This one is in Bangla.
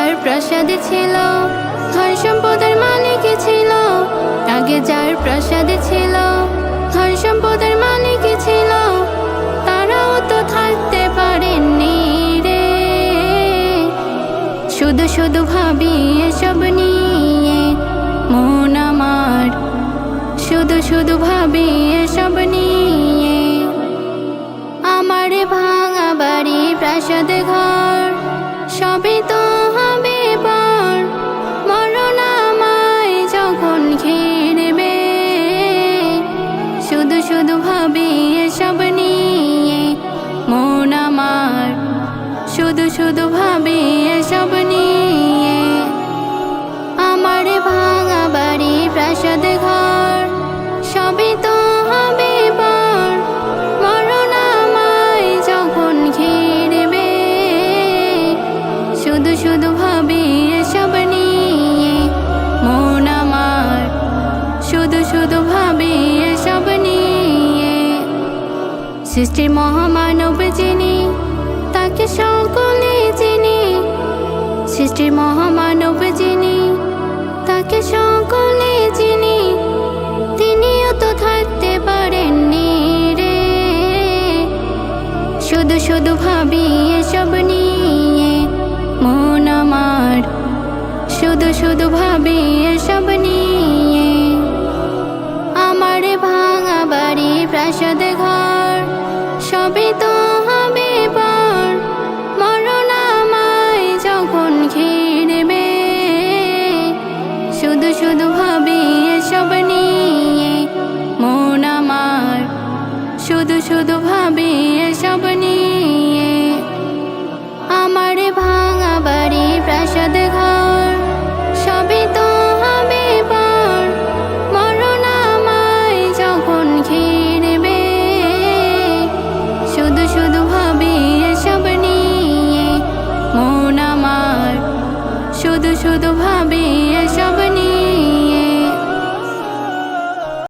যার প্রাসাদে ছিল ধন সম্পদের মালিক ছিল, আগে যার প্রাসাদে ছিল ধন সম্পদের মালিক ছিল, তারাও তো থাকতে পারেননি রে। শুধু শুধু ভাবি এসব নিয়ে মন আমার, শুধু শুধু ভাবি এসব নিয়ে। আমার ভাঙা বাড়ি প্রাসাদ ঘর সবই তো হবে পর, মরণ আমায় যখন ঘিরবে। শুধু শুধু ভাবি এসব নিয়ে মন আমার, শুধু শুধু ভাবি এসব নিয়ে। আমার ভাঙা বাড়ি প্রাসাদ ঘর সবই তো হবে পর, মরণ আমায় যখন ঘিরবে। শুধু শুধু ভাবি এসব নিয়ে মন আমার, শুধু শুধু ভাবি এসব নিয়ে। সৃষ্টির মহামানব যিনি তাকে সকলে চিনি, সৃষ্টির মহামানব যিনি তাকে সকলে চিনি, তিনিও তো থাকতে পারেননি রে। শুধু শুধু ভাবি এসব নিয়ে মন আমার, শুধু শুধু ভাবি এসব নিয়ে। আমার ভাঙা বাড়ি প্রাসাদ ঘর সবই তো হবে পর, মরণ আমায় যখন ঘিরবে। শুধু শুধু ভাবি এসব নিয়ে মন আমার, শুধু শুধু ভাবি এসব নিয়ে। আমার ভাঙা বাড়ি প্রাসাদ ঘর সবই তো হবে পর, মরণ আমায় যখন ঘিরবে। শুধু শুধু ভাবি এসব নিয়ে মন আমার, শুধু শুধু ভাবি এসব